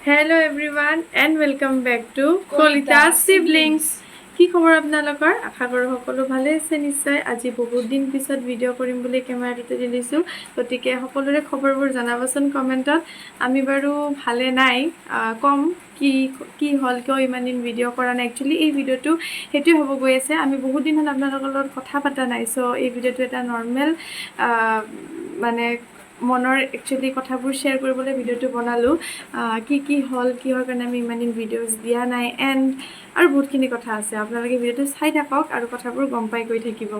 Hello everyone and welcome back to Kolita's Siblings. কি খবৰ আপোনালোকৰ? আশা কৰোঁ সকলো ভালে আছে নিশ্চয়। আজি বহুত দিন পিছত ভিডিঅ' কৰিম বুলি কেমেৰাটো দিছোঁ। গতিকে সকলোৰে খবৰবোৰ জনাবচোন কমেণ্টত। আমি বাৰু ভালে নাই, কম কি হ'ল কিয় ইমান দিন ভিডিঅ' কৰা নাই। একচুৱেলি এই ভিডিঅ'টো সেইটোৱে হ'ব গৈ আছে। আমি বহুত দিন হ'ল আপোনালোকৰ লগত কথা পতা নাই। চ' এই ভিডিঅ'টো এটা নৰ্মেল মানে মনৰ একচুৱেলি কথাবোৰ শ্বেয়াৰ কৰিবলৈ ভিডিঅ'টো বনালোঁ। কি হ'ল কিহৰ কাৰণে আমি ইমান দিন ভিডিঅ'জ দিয়া নাই আৰু বহুতখিনি কথা আছে। আপোনালোকে ভিডিঅ'টো চাই থাকক আৰু কথাবোৰ গম পাই গৈ থাকিব।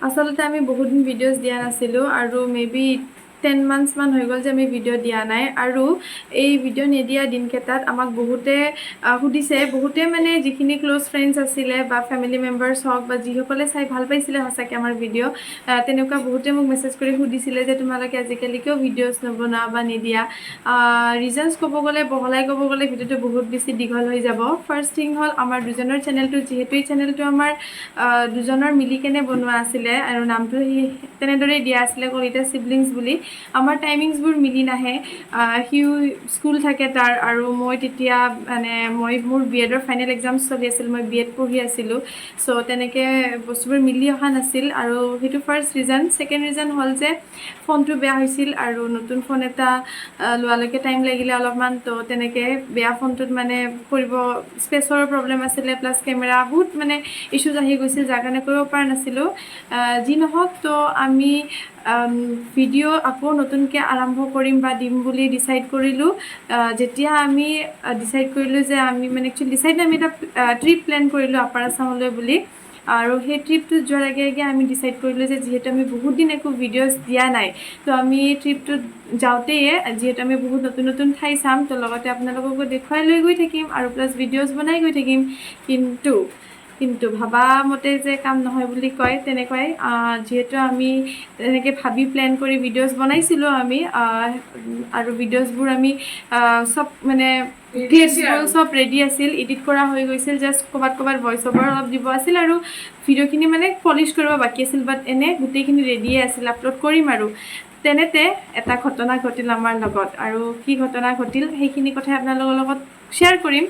আচলতে আমি বহুত দিন ভিডিঅ'জ দিয়া নাছিলোঁ আৰু মেবি 10 months মান হৈ গ'ল যে আমি ভিডিঅ' দিয়া নাই। আৰু এই ভিডিঅ' নিদিয়া দিনকেইটাত আমাক বহুতে সুধিছে, বহুতে মানে যিখিনি ক্ল'জ ফ্ৰেণ্ডছ আছিলে বা ফেমিলি মেম্বাৰ্ছ হওক বা যিসকলে চাই ভাল পাইছিলে সঁচাকৈ আমাৰ ভিডিঅ', তেনেকুৱা বহুতে মোক মেছেজ কৰি সুধিছিলে যে তোমালোকে আজিকালি কিয় ভিডিঅ'জ নবনোৱা বা নিদিয়া। ৰিজনছ ক'ব গ'লে বহলাই ক'ব গ'লে ভিডিঅ'টো বহুত বেছি দীঘল হৈ যাব। ফাৰ্ষ্ট থিং হ'ল আমাৰ দুজনৰ চেনেলটো, যিহেতু এই চেনেলটো আমাৰ দুজনৰ মিলি কেনে বনোৱা আছিলে আৰু নামটো তেনেদৰেই দিয়া আছিলে কলিতা চিবলিংছ বুলি। আমাৰ টাইমিংছবোৰ মিলি নাহে। সিও স্কুল থাকে তাৰ আৰু মই তেতিয়া মানে মোৰ বি এডৰ ফাইনেল এক্সামছ চলি আছিল, মই বি এড পঢ়ি আছিলোঁ। চ' তেনেকৈ বস্তুবোৰ মিলি অহা নাছিল আৰু সেইটো ফাৰ্ষ্ট ৰিজন। ছেকেণ্ড ৰিজন হ'ল যে ফোনটো বেয়া হৈছিল আৰু নতুন ফোন এটা লোৱালৈকে টাইম লাগিলে অলপমান। তো তেনেকৈ বেয়া ফোনটোত মানে কৰিব স্পেচৰ প্ৰব্লেম আছিলে, প্লাছ কেমেৰা বহুত মানে ইছ্যুজ আহি গৈছিল, যাৰ কাৰণে কৰিব পৰা নাছিলোঁ। যি নহওক, তো আমি ভিডিঅ' আকৌ নতুনকৈ আৰম্ভ কৰিম বা দিম বুলি ডিচাইড কৰিলোঁ। যেতিয়া আমি ডিচাইড কৰিলোঁ যে আমি মানে একচুৱেলি আমি এটা ট্ৰিপ প্লেন কৰিলোঁ আপাৰ আছামলৈ বুলি। আৰু সেই ট্ৰিপটোত যোৱাৰ আগে আগে আমি ডিচাইড কৰিলোঁ যে যিহেতু আমি বহুত দিন একো ভিডিঅ'জ দিয়া নাই, তো আমি ট্ৰিপটোত যাওঁতেই যিহেতু আমি বহুত নতুন নতুন ঠাই চাম, তো লগতে আপোনালোককো দেখুৱাই লৈ গৈ থাকিম আৰু প্লাছ ভিডিঅ'জ বনাই গৈ থাকিম। কিন্তু ভাবা মতে যে কাম নহয় বুলি কয়, তেনেকুৱাই। যিহেতু আমি তেনেকৈ ভাবি প্লেন কৰি ভিডিঅ'জ বনাইছিলোঁ আমি, আৰু ভিডিঅ'জবোৰ আমি চব মানে ক্লিপছবোৰ চব ৰেডি আছিল, এডিট কৰা হৈ গৈছিল। জাষ্ট ক'ৰবাত ভইচ অভাৰ অলপ দিব আছিল আৰু ভিডিঅ'খিনি মানে পলিছ কৰিব বাকী আছিল। বাট এনে গোটেইখিনি ৰেডিয়ে আছিল, আপলোড কৰিম আৰু। তেনেতে এটা ঘটনা ঘটিল আমাৰ লগত, আৰু কি ঘটনা ঘটিল সেইখিনি কথাই আপোনালোকৰ লগত শ্বেয়াৰ কৰিম।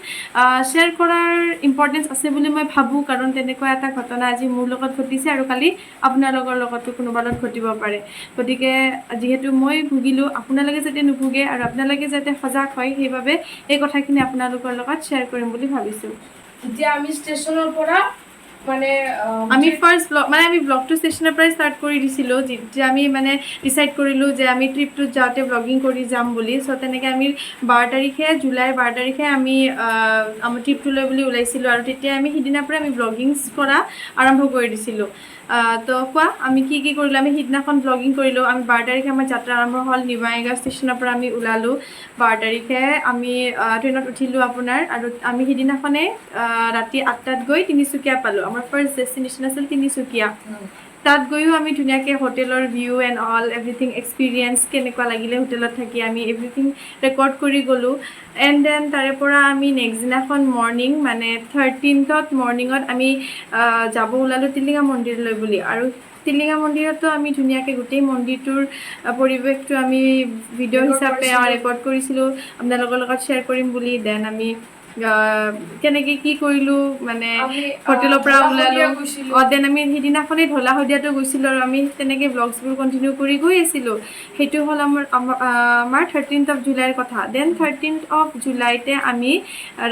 শ্বেয়াৰ কৰাৰ ইম্পৰ্টেঞ্চ আছে বুলি মই ভাবোঁ, কাৰণ তেনেকুৱা এটা ঘটনা আজি মোৰ লগত ঘটিছে আৰু কালি আপোনালোকৰ লগতো কোনোবা লগত ঘটিব পাৰে। গতিকে যিহেতু মই ভুগিলোঁ, আপোনালোকে যাতে নুভুগে আৰু আপোনালোকে যাতে সজাগ হয়, সেইবাবে এই কথাখিনি আপোনালোকৰ লগত শ্বেয়াৰ কৰিম বুলি ভাবিছোঁ। এতিয়া আমি ষ্টেচনৰ পৰা মানে আমি ফাৰ্ষ্ট আমি ব্লগটো ষ্টেচনৰ পৰাই ষ্টাৰ্ট কৰি দিছিলোঁ, যেতিয়া আমি মানে ডিচাইড কৰিলোঁ যে আমি ট্ৰিপটোত যাওঁতে ব্লগিং কৰি যাম বুলি। চ' তেনেকৈ আমি জুলাইৰ 12 তাৰিখে আমি আমাৰ ট্ৰিপটোলৈ বুলি ওলাইছিলোঁ আৰু তেতিয়া আমি সিদিনাৰ পৰা আমি ব্লগিংছ কৰা আৰম্ভ কৰি দিছিলোঁ। তো কোৱা আমি কি কৰিলোঁ। আমি সিদিনাখন ব্লগিং কৰিলোঁ। আমি 12 তাৰিখে আমাৰ যাত্ৰা আৰম্ভ হ'ল। নিউ বঙাইগাঁও ষ্টেচনৰ পৰা আমি ওলালোঁ। 12 তাৰিখে আমি ট্ৰেইনত উঠিলোঁ আপোনাৰ, আৰু আমি সিদিনাখনেই ৰাতি 8টাত গৈ তিনিচুকীয়া পালোঁ। আমাৰ ফাৰ্ষ্ট ডেষ্টিনেশ্যন আছিল তিনিচুকীয়া। তাত গৈও আমি ধুনীয়াকৈ হোটেলৰ view and all everything experience কেনেকুৱা লাগিলে হোটেলত থাকি, আমি এভৰিথিং ৰেকৰ্ড কৰি গ'লোঁ। এণ্ড দেন তাৰে পৰা আমি নেক্সট দিনাখন মৰ্ণিং মানে 13th মৰ্ণিঙত আমি যাব ওলালোঁ টিলিঙা মন্দিৰলৈ বুলি। আৰু টিলিঙা মন্দিৰতো আমি ধুনীয়াকৈ গোটেই মন্দিৰটোৰ পৰিৱেশটো আমি ভিডিঅ' হিচাপে ৰেকৰ্ড কৰিছিলোঁ আপোনালোকৰ লগত শ্বেয়াৰ কৰিম বুলি। দেন আমি কেনেকৈ কি কৰিলোঁ মানে হোটেলৰ পৰা ওলালোঁ। দেন আমি সিদিনাখনেই ঢলা শদিয়াতো গৈছিলোঁ আৰু আমি তেনেকৈ ব্লগছবোৰ কণ্টিনিউ কৰি গৈ আছিলোঁ। সেইটো হ'ল আমাৰ 13th জুলাইৰ কথা। দেন 13th জুলাইতে আমি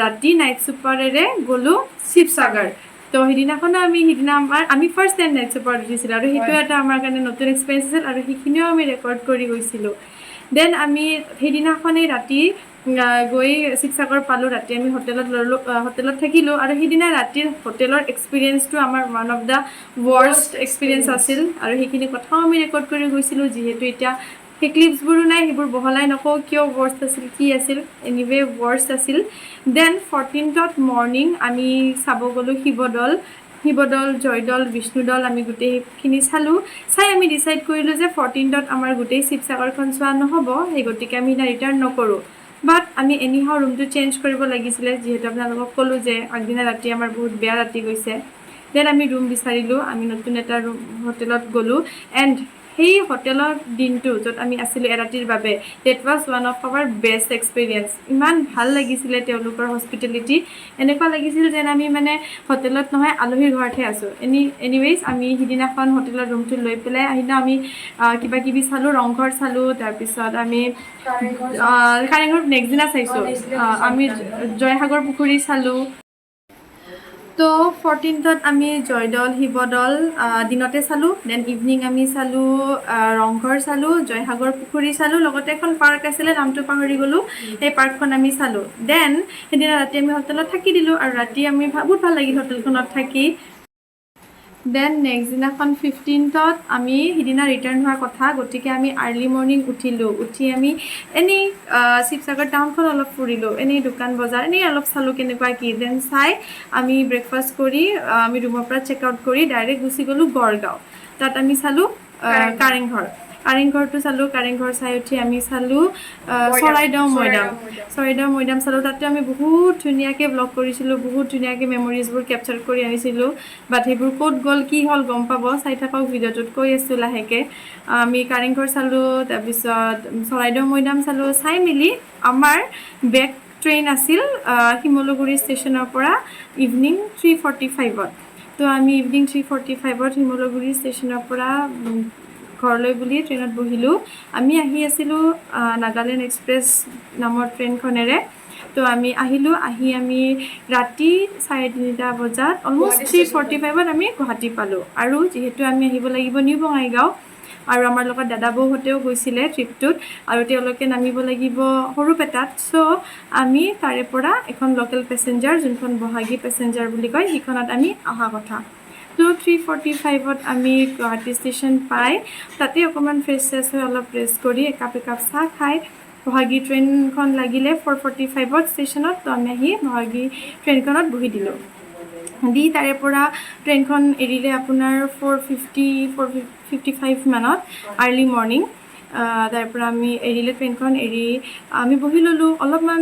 ৰাতি নাইট ছুপাৰেৰে গ'লোঁ শিৱসাগৰ। তো সিদিনাখনো আমি ফাৰ্ষ্ট টাইম নাইট ছুপাৰত উঠিছিলোঁ আৰু সেইটো এটা আমাৰ কাৰণে নতুন এক্সপিৰিয়েঞ্চ আছিল আৰু সেইখিনিও আমি ৰেকৰ্ড কৰি গৈছিলোঁ। দেন আমি সেইদিনাখনেই ৰাতি গৈ শিৱসাগৰ পালোঁ। ৰাতি আমি হোটেলত থাকিলোঁ আৰু সেইদিনা ৰাতিৰ হোটেলৰ এক্সপিৰিয়েঞ্চটো আমাৰ one of the worst experience আছিল আৰু সেইখিনি কথাও আমি ৰেকৰ্ড কৰি গৈছিলোঁ। যিহেতু এতিয়া সেই ক্লিপছবোৰো নাই, সেইবোৰ বহলাই নকওঁ কিয় ৱৰ্ষ্ট আছিল কি আছিল, এনিৱে ৱৰ্ষ্ট আছিল। দেন 14th মৰ্ণিং আমি চাব গ'লোঁ শিৱদৌল, জয়দৌল, বিষ্ণুদৌল। আমি গোটেইখিনি চাই আমি ডিচাইড কৰিলোঁ যে 14th আমাৰ গোটেই শিৱসাগৰখন চোৱা নহ'ব, সেই গতিকে আমি ৰিটাৰ্ণ নকৰোঁ। বাট আমি এনিহাও ৰুমটো চেঞ্জ কৰিব লাগিছিলে, যিহেতু আপোনালোকক ক'লোঁ যে আগদিনা ৰাতি আমাৰ বহুত বেয়া ৰাতি গৈছে। দেন আমি ৰুম বিচাৰিলোঁ, আমি নতুন এটা হোটেলত গ'লোঁ। এণ্ড সেই হোটেলৰ দিনটো য'ত আমি আছিলোঁ এৰাতিৰ বাবে that was one of our best experience. ইমান ভাল লাগিছিলে তেওঁলোকৰ হস্পিটেলিটি, এনেকুৱা লাগিছিল যেন আমি মানে হোটেলত নহয় আলহীৰ ঘৰতহে আছোঁ। এনিৱেইজ আমি সিদিনাখন হোটেলৰ ৰুমটো লৈ পেলাই আহিলে আমি কিবা কিবি চালোঁ, ৰংঘৰ চালোঁ, তাৰপিছত আমি কাৰেংঘৰ নেক্সট দিনা চাইছোঁ, আমি জয়সাগৰ পুখুৰী চালোঁ। তো 14th আমি জয়দৌল শিৱদৌল দিনতে চালোঁ, দেন ইভিনিং আমি চালোঁ ৰংঘৰ চালোঁ, জয়সাগৰ পুখুৰী চালোঁ, লগতে এখন পাৰ্ক আছিলে নামটো পাহৰি গ'লোঁ, সেই পাৰ্কখন আমি চালোঁ। দেন সেইদিনা ৰাতি আমি হোটেলত থাকি দিলোঁ আৰু ৰাতি আমি বহুত ভাল লাগিল হোটেলখনত থাকি। দেন নেক্সট দিনাখন 15th আমি সিদিনা ৰিটাৰ্ণ হোৱাৰ কথা, গতিকে আমি আৰ্লি মৰ্ণিং উঠিলোঁ। উঠি আমি এনেই শিৱসাগৰ টাউনখন অলপ ফুৰিলোঁ, এনেই দোকান বজাৰ এনেই অলপ চালোঁ কেনেকুৱা কি। দেন চাই আমি ব্ৰেকফাষ্ট কৰি আমি ৰুমৰ পৰা চেক আউট কৰি ডাইৰেক্ট গুচি গ'লোঁ গড়গাঁও। তাত আমি চালোঁ কাৰেংঘৰটো চালোঁ। কাৰেংঘৰ চাই উঠি আমি চালোঁ চৰাইদেউ মৈদাম চালোঁ। তাতে আমি বহুত ধুনীয়াকৈ ব্লগ কৰিছিলোঁ, বহুত ধুনীয়াকৈ মেমৰিজবোৰ কেপচাৰ কৰি আনিছিলোঁ। বাট সেইবোৰ ক'ত গ'ল কি হ'ল গম পাব, চাই থাকক ভিডিঅ'টোত কৈ আছোঁ লাহেকৈ। আমি কাৰেংঘৰ চালোঁ, তাৰপিছত চৰাইদেউ মৈদাম চালোঁ। চাই মেলি আমাৰ বেক ট্ৰেইন আছিল শিমলুগুৰি ষ্টেচনৰ পৰা ইভিনিং 3:45। তো আমি ইভিনিং 3:45 শিমলুগুৰি ষ্টেচনৰ পৰা ঘৰলৈ বুলি ট্ৰেইনত বহিলোঁ। আমি আহি আছিলোঁ নাগালেণ্ড এক্সপ্ৰেছ নামৰ ট্ৰেইনখনেৰে। তো আমি আহিলোঁ, আহি আমি ৰাতি 3:30 বজাত অলমষ্ট 3:45 আমি গুৱাহাটী পালোঁ। আৰু যিহেতু আমি আহিব লাগিব নিউ বঙাইগাঁও, আৰু আমাৰ লগত দাদা বৌহঁতেও গৈছিলে ট্ৰিপটোত, আৰু তেওঁলোকে নামিব লাগিব সৰুপেটাত। চ' আমি তাৰে পৰা এখন লোকেল পেচেঞ্জাৰ, যোনখন বহাগী পেচেঞ্জাৰ বুলি কয়, সেইখনত আমি অহা কথা। তো 3:45 আমি গুৱাহাটী ষ্টেচন পাই তাতে অকণমান ফ্ৰেছ হৈ অলপ ৰেষ্ট কৰি একাপ চাহ খাই বহাগী ট্ৰেইনখন লাগিলে 4:45 ষ্টেচনত। তো আমি আহি বহাগী ট্ৰেইনখনত বহি দিলোঁ। দি তাৰে পৰা ট্ৰেইনখন এৰিলে আপোনাৰ 4:55 মানত আৰ্লি মৰ্ণিং। তাৰ পৰা আমি এৰিলে ট্ৰেইনখন, এৰি আমি বহি ল'লোঁ অলপমান,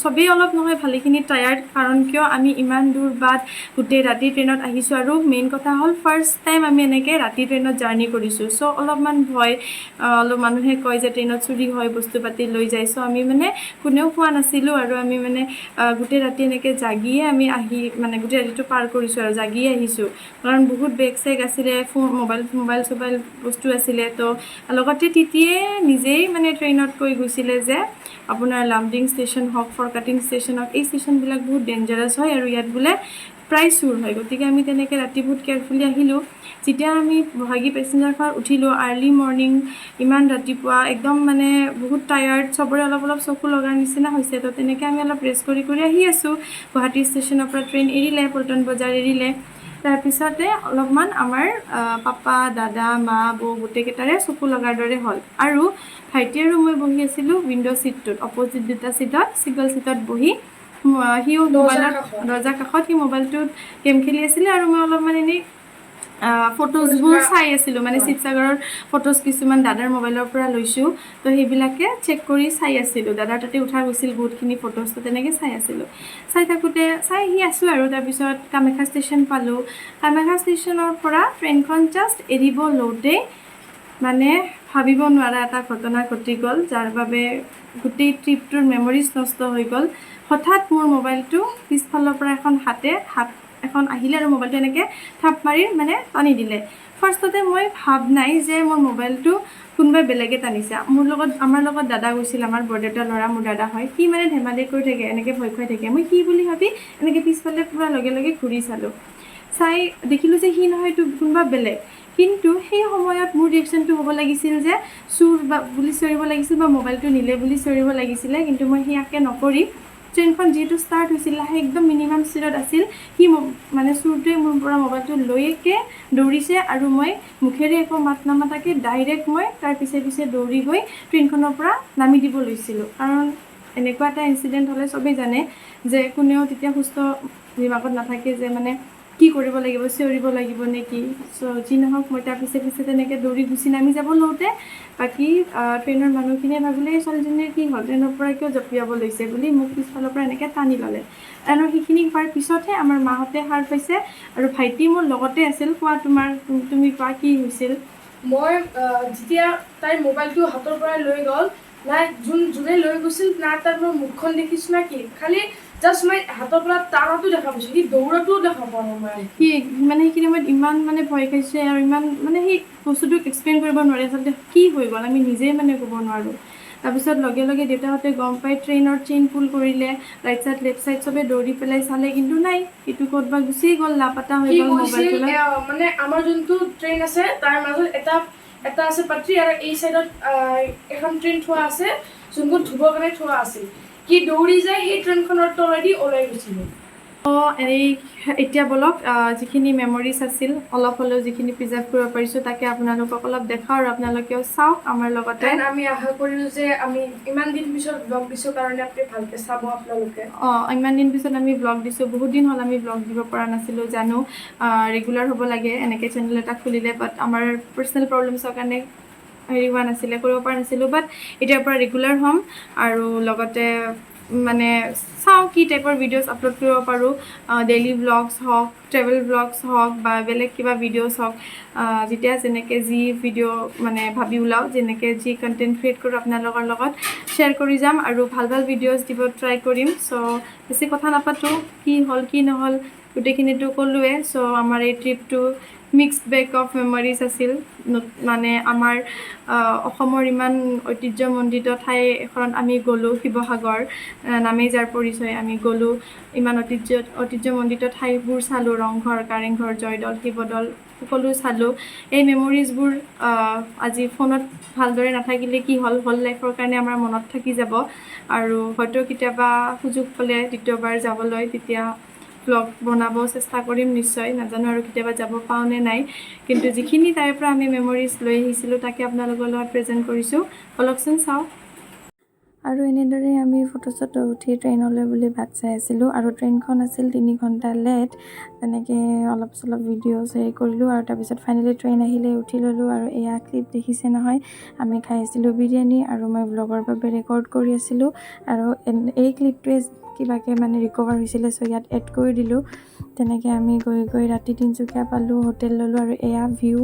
চবেই অলপ নহয় ভালেখিনি টায়াৰ্ড, কাৰণ কিয় আমি ইমান দূৰ বাট গোটেই ৰাতি ট্ৰেইনত আহিছোঁ, আৰু মেইন কথা হ'ল ফাৰ্ষ্ট টাইম আমি এনেকৈ ৰাতি ট্ৰেইনত জাৰ্ণি কৰিছোঁ। চ' অলপমান ভয়, অলপ মানুহে কয় যে ট্ৰেইনত চুৰি হয়, বস্তু পাতি লৈ যায়। চ' আমি মানে কোনেও খোৱা নাছিলোঁ, আৰু আমি মানে গোটেই ৰাতি এনেকৈ জাগিয়ে আমি মানে গোটেই ৰাতিটো পাৰ কৰিছোঁ আৰু জাগিয়ে আহিছোঁ, কাৰণ বহুত বেগ চেগ আছিলে, মোবাইল চবাইল বস্তু আছিলে। তো লগতে তিতিয়ে নিজেই মানে ট্ৰেইনত কৈ গৈছিলে যে আপোনাৰ লামডিং ষ্টেচন হওক, ফৰকাটিং ষ্টেচন হওক, এই ষ্টেচনবিলাক বহুত ডেঞ্জাৰাছ হয়, আৰু ইয়াত বোলে প্ৰায় চুৰ হয়। গতিকে আমি তেনেকৈ ৰাতি বহুত কেয়াৰফুলি আহিলোঁ। যেতিয়া আমি বহাগী পেচেঞ্জাৰখন উঠিলোঁ আৰ্লি মৰ্ণিং, ইমান ৰাতিপুৱা একদম মানে বহুত টায়াৰ্ড, চবৰে অলপ চকু লগাৰ নিচিনা হৈছে। তো তেনেকৈ আমি অলপ ৰেষ্ট কৰি আহি আছোঁ। গুৱাহাটী ষ্টেচনৰ পৰা ট্ৰেইন এৰিলে, পল্টন বজাৰ এৰিলে। তাৰপিছতে অলপমান আমাৰ পাপা, দাদা, মা, বৌ গোটেইকেইটাৰে চকু লগাৰ দৰে হ'ল। আৰু ভাইটি আৰু মই বহি আছিলোঁ উইণ্ড' ছিটটোত, অপজিট দুটা ছিটত, ছিংগল ছিটত বহি। সিও মোবাইলত দৰ্জাৰ কাষত, সি মোবাইলটোত গেম খেলি আছিলে, আৰু মই অলপমান এনেই ফটোজবোৰ চাই আছিলোঁ, মানে শিৱসাগৰৰ ফটোজ কিছুমান দাদাৰ মোবাইলৰ পৰা লৈছোঁ। তো সেইবিলাকে চেক কৰি চাই আছিলোঁ। দাদাৰ তাতে উঠা গৈছিল বহুতখিনি ফটোজ, তো তেনেকৈ চাই আছিলোঁ। চাই থাকোঁতে চাই আহি আছোঁ, আৰু তাৰপিছত কামাখ্যা ষ্টেচন পালোঁ। কামাখ্যা ষ্টেচনৰ পৰা ট্ৰেইনখন জাষ্ট এৰিব লওঁতেই মানে ভাবিব নোৱাৰা এটা ঘটনা ঘটি গ'ল, যাৰ বাবে গোটেই ট্ৰিপটোৰ মেমৰিজ নষ্ট হৈ গ'ল। হঠাৎ মোৰ মোবাইলটো পিছফালৰ পৰা হাত এখন আহিলে, আৰু মোবাইলটো এনেকৈ থাপ মাৰি মানে টানি দিলে। ফাৰ্ষ্টতে মই ভাব নাই যে মোৰ মোবাইলটো কোনোবাই বেলেগে টানিছে। আমাৰ লগত দাদা গৈছিল, আমাৰ বৰদেউতাৰ ল'ৰা, মোৰ দাদা হয়। সি মানে ধেমালি কৰি থাকে, এনেকৈ ভয় খুৱাই থাকে। মই কি বুলি ভাবি এনেকৈ পিছফালে পুৰা লগে ঘূৰি চালোঁ, চাই দেখিলোঁ যে সি নহয়, এইটো কোনোবা বেলেগ। কিন্তু সেই সময়ত মোৰ ৰিয়েকশ্যনটো হ'ব লাগিছিল যে চুৰ বুলি চিঞৰিব লাগিছিল, বা মোবাইলটো নিলে বুলি চিঞৰিব লাগিছিলে। কিন্তু মই সেয়াকে নকৰি ট্ৰেইনখন যিহেতু ষ্টাৰ্ট হৈছিল, লাহে একদম মিনিমাম স্পীডত আছিল, সি মানে চুৰটোৱে মোৰ পৰা মোবাইলটো লৈকে দৌৰিছে, আৰু মই মুখেৰে একো মাত নামাতাকৈ ডাইৰেক্ট মই তাৰ পিছে দৌৰি গৈ ট্ৰেইনখনৰ পৰা নামি দিব লৈছিলোঁ। কাৰণ এনেকুৱা এটা ইনচিডেণ্ট হ'লে চবেই জানে যে কোনেও তেতিয়া সুস্থ দিমাগত নাথাকে যে মানে কি কৰিব লাগিব, চিঞৰিব লাগিব নে কি। চ' যি নহওক, মই তাৰ পিছে তেনেকৈ দৌৰি গুচি নামি যাব লওঁতে বাকী ট্ৰেইনৰ মানুহখিনিয়ে ভাবিলে এই ছোৱালীজনীৰ কি হ'ল, ট্ৰেইনৰ পৰা কিয় জঁপিয়াব লৈছে বুলি মোক পিছফালৰ পৰা এনেকৈ টানি ল'লে। আৰু সেইখিনি হোৱাৰ পিছতহে আমাৰ মাহঁতে সাৰ পাইছে, আৰু ভাইটি মোৰ লগতে আছিল। তুমি কোৱা কি হৈছিল? মই যেতিয়া তাইৰ মোবাইলটো হাতৰ পৰা লৈ গ'ল, নাই যোনে লৈ গৈছিল না তাৰ মই মুখখন দেখিছোঁ না কি, খালি জাষ্ট মই হাতৰ পৰা টানাটো দেখা পাইছোঁ, সি দৌৰাটোও দেখা পোৱা নাই মই। সি মানে সেইখিনি সময়ত ইমান মানে ভয় খাইছে আৰু ইমান মানে সেই বস্তুটোক এক্সপ্লেইন কৰিব নোৱাৰে আচলতে কি হৈ গ'ল, আমি নিজেই মানে ক'ব নোৱাৰোঁ। তাৰপিছত লগে লগে দেউতাহঁতে গম পাই ট্ৰেইনৰ চেইন পুল কৰিলে, ৰাইট চাইড লেফ্ট চাইড চবে দৌৰি পেলাই চালে, কিন্তু নাই, ইটো ক'তবা গুচি গ'ল, লাপাতা হৈ কি গ'ল কৈছিল মোবাইলটো। মানে আমাৰ যোনটো ট্ৰেইন আছে তাৰ মাজত এটা আছে পাত্ৰী আৰু এই চাইডত এখন ট্ৰেইন থোৱা আছে যোনখন ধুবৰ কাৰণে থোৱা আছিল। কি দৌৰি যায় সেই ট্ৰেইনখনৰ তলেদি ওলাই গৈছিল। এই এতিয়া বলক যিখিনি মেমৰিজ আছিল অলপ হ'লেও যিখিনি প্ৰিজাৰ্ভ কৰিব পাৰিছোঁ তাকে আপোনালোকক অলপ দেখাওঁ আৰু আপোনালোকেও চাওক আমাৰ লগতে। আমি আশা কৰিলোঁ যে আমি ইমান দিন পিছত ব্লগ দিছোঁ কাৰণে আপুনি ভালকৈ চাব আপোনালোকে। ইমান দিন পিছত আমি ব্লগ দিছোঁ, বহুত দিন হ'ল আমি ব্লগ দিব পৰা নাছিলোঁ, জানো ৰেগুলাৰ হ'ব লাগে এনেকৈ চেনেল এটা খুলিলে, বাট আমাৰ পাৰ্চনেল প্ৰব্লেমছৰ কাৰণে হেৰি হোৱা নাছিলে, কৰিব পৰা নাছিলোঁ, বাট এতিয়াৰ পৰা ৰেগুলাৰ হ'ম আৰু লগতে মানে চাওঁ কি টাইপৰ ভিডিঅ'জ আপলোড কৰিব পাৰোঁ, ডেইলি ব্লগছ হওক, ট্ৰেভেল ব্লগছ হওক বা বেলেগ কিবা ভিডিঅ'জ হওক, যেতিয়া যেনেকৈ যি ভিডিঅ' মানে ভাবি ওলাওঁ, যেনেকৈ যি কণ্টেণ্ট ক্ৰিয়েট কৰোঁ আপোনালোকৰ লগত শ্বেয়াৰ কৰি যাম আৰু ভাল ভাল ভিডিঅ'জ দিব ট্ৰাই কৰিম। চ' বেছি কথা নাপাতোঁ, কি হ'ল কি নহ'ল গোটেইখিনিতো ক'লোৱে। চ' আমাৰ এই ট্ৰিপটো মিক্সড বেগ অফ মেমৰিজ আছিল, মানে আমাৰ অসমৰ ইমান ঐতিহ্যমণ্ডিত ঠাই এখনত আমি গ'লোঁ, শিৱসাগৰ নামেই যাৰ পৰিচয়, আমি গ'লোঁ, ইমান ঐতিহ্যমণ্ডিত ঠাইবোৰ চালোঁ, ৰংঘৰ, কাৰেংঘৰ, জয়দৌল, শিৱদৌল সকলো চালোঁ। এই মেমৰিজবোৰ আজি ফোনত ভালদৰে নাথাকিলে কি হ'ল লাইফৰ কাৰণে আমাৰ মনত থাকি যাব আৰু হয়তো কেতিয়াবা সুযোগ পালে দ্বিতীয়বাৰ যাবলৈ তেতিয়া ব্লগ বনাব চেষ্টা কৰিম নিশ্চয়, নাজানো আৰু কেতিয়াবা যাব পাওঁ নে নাই, কিন্তু যিখিনি তাৰে পৰা আমি মেমৰিজ লৈ আহিছিলোঁ তাকে আপোনালোকৰ লগত প্ৰেজেণ্ট কৰিছোঁ, বলকচোন চাওঁ। আৰু এনেদৰে আমি ফটো চটো উঠি ট্ৰেইনলৈ বুলি বাট চাই আছিলোঁ আৰু ট্ৰেইনখন আছিল 3 ঘণ্টা লেট, তেনেকৈ অলপ চলপ ভিডিঅ'জ হেৰি কৰিলোঁ আৰু তাৰপিছত ফাইনেলি ট্ৰেইন আহিলে, উঠি ল'লোঁ আৰু এয়া ক্লিপ দেখিছে নহয়, আমি খাই আছিলোঁ বিৰিয়ানী আৰু মই ব্লগৰ বাবে ৰেকৰ্ড কৰি আছিলোঁ আৰু এই ক্লিপটোৱে কিবাকৈ মানে ৰিকভাৰ হৈছিলে, চ' ইয়াত এড কৰি দিলোঁ। তেনেকৈ আমি গৈ ৰাতি তিনিচুকীয়া পালোঁ, হোটেল ল'লোঁ আৰু এয়া ভিউ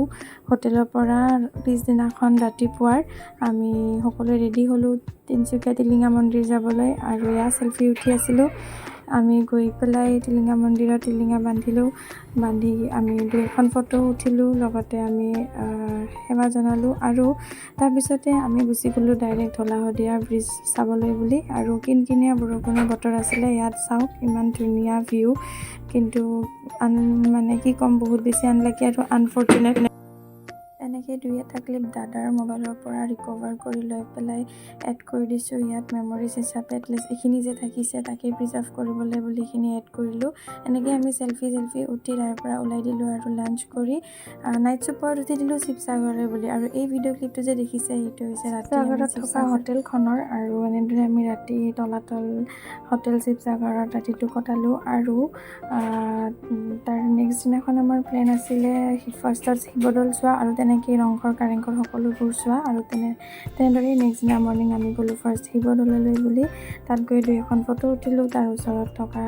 হোটেলৰ পৰা পিছদিনাখন ৰাতিপুৱাৰ। আমি সকলোৱে ৰেডি হ'লোঁ তিনিচুকীয়া টিলিঙা মন্দিৰ যাবলৈ আৰু এয়া চেলফি উঠি আছিলোঁ। আমি গৈ পেলাই টিলিঙা মন্দিৰত টিলিঙা বান্ধি আমি 2এখন ফটো উঠিলোঁ, লগতে আমি সেৱা জনালোঁ আৰু তাৰপিছতে আমি গুচি গ'লোঁ ডাইৰেক্ট ঢলা শদিয়া ব্ৰিজ চাবলৈ বুলি। আৰু কিনকিনীয়া বৰষুণৰ বতৰ আছিলে, ইয়াত চাওক ইমান ধুনীয়া ভিউ, কিন্তু মানে কি ক'ম, বহুত বেছি আনলাকি আৰু আনফৰ্চুনেট। এনেকৈ 2-এটা ক্লিপ দাদাৰ মোবাইলৰ পৰা ৰিকভাৰ কৰি লৈ পেলাই এড কৰি দিছোঁ ইয়াত মেমৰিজ হিচাপে, এটলিষ্ট এইখিনি যে থাকিছে তাকেই প্ৰিজাৰ্ভ কৰিবলৈ বুলি এইখিনি এড কৰিলোঁ। এনেকৈ আমি চেলফি উঠি তাৰ পৰা ওলাই দিলোঁ আৰু লাঞ্চ কৰি নাইট চুপাৰত উঠি দিলোঁ শিৱসাগৰলৈ বুলি। আৰু এই ভিডিঅ' ক্লিপটো যে দেখিছে সেইটো হৈছে শিৱসাগৰত থকা হোটেলখনৰ, আৰু এনেদৰে আমি ৰাতি তলাতল হোটেল শিৱসাগৰত ৰাতিটো কটালোঁ আৰু তাৰ নেক্সট দিনাখন আমাৰ প্লেন আছিলে ফাৰ্ষ্টত শিৱদৌল চোৱা আৰু তেনেকেই ৰংঘৰ কাৰেংঘৰ সকলোবোৰ চোৱা, আৰু তেনেদৰেই নেক্সট দিনা মৰ্ণিং আমি গ'লোঁ ফাৰ্ষ্ট শিৱদৌললৈ বুলি। তাত গৈ 2এখন ফটো উঠিলোঁ, তাৰ ওচৰত থকা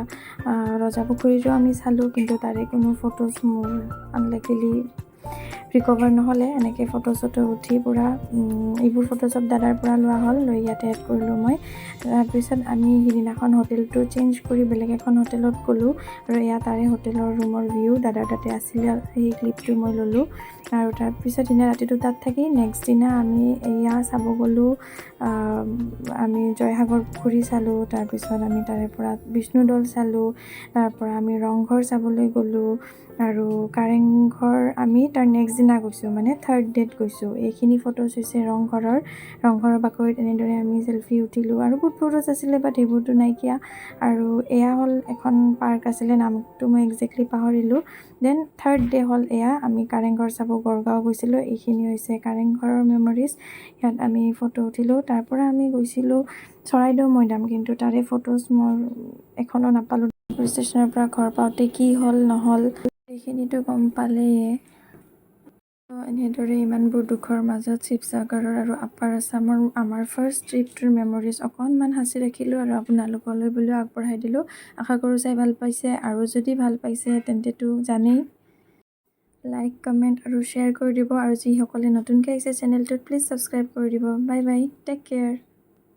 ৰজা পুখুৰীটো আমি চালোঁ, কিন্তু তাৰে কোনো ফটোজ মোৰ আনলাকিলি ৰিকভাৰ নহ'লে। এনেকৈ ফটো চটো উঠি পূৰা এইবোৰ ফটো চব দাদাৰ পৰা লোৱা হ'ল, লৈ ইয়াতে এড কৰিলোঁ মই। তাৰপিছত আমি সিদিনাখন হোটেলটো চেঞ্জ কৰি বেলেগ এখন হোটেলত গ'লোঁ আৰু এয়া তাৰে হোটেলৰ ৰুমৰ ভিউ, দাদাৰ তাতে আছিলে, সেই ক্লিপটো মই ল'লোঁ। আৰু তাৰপিছত দিনা ৰাতিটো তাত থাকি নেক্সট দিনা আমি এয়া চাব গ'লোঁ, আমি জয়সাগৰ পুখুৰী চালোঁ, তাৰপিছত আমি তাৰে পৰা বিষ্ণুদৌল চালোঁ, তাৰপৰা আমি ৰংঘৰ চাবলৈ গ'লোঁ আৰু কাৰেংঘৰ আমি তাৰ নেক্সট দিনা গৈছোঁ, মানে থাৰ্ড ডেত গৈছোঁ। এইখিনি ফটোজ হৈছে ৰংঘৰৰ বাকৰিত এনেদৰে আমি চেলফি উঠিলোঁ আৰু বহুত ফটোজ আছিলে, বাট সেইবোৰতো নাইকিয়া। আৰু এয়া হ'ল এখন পাৰ্ক আছিলে, নামটো মই একজেক্টলি পাহৰিলোঁ। দেন থাৰ্ড ডে হ'ল এয়া, আমি কাৰেংঘৰ চাব গড়গাঁও গৈছিলোঁ। এইখিনি হৈছে কাৰেংঘৰৰ মেমৰিজ, ইয়াত আমি ফটো উঠিলোঁ। তাৰপৰা আমি গৈছিলোঁ চৰাইদেউ মৈদাম, কিন্তু তাৰে ফটোজ মই এখনো নাপালোঁ। পুলিচ ষ্টেচনৰ পৰা ঘৰ পাওঁতে কি হ'ল নহ'ল এইখিনিতো গম পালেই। এনেদৰে ইমানবোৰ দুখৰ মাজত শিৱসাগৰৰ আৰু আপাৰ আছামৰ আমাৰ ফাৰ্ষ্ট ট্ৰিপটোৰ মেমৰিজ অকণমান সাঁচি ৰাখিলোঁ আৰু আপোনালোকলৈ বুলিও আগবঢ়াই দিলোঁ। আশা কৰোঁ চাই ভাল পাইছে, আৰু যদি ভাল পাইছে তেন্তেতো জানেই লাইক কমেণ্ট আৰু শ্বেয়াৰ কৰি দিব আৰু যিসকলে নতুনকৈ আহিছে চেনেলটোত প্লিজ ছাবস্ক্ৰাইব কৰি দিব বাই বাই টেক কেয়াৰ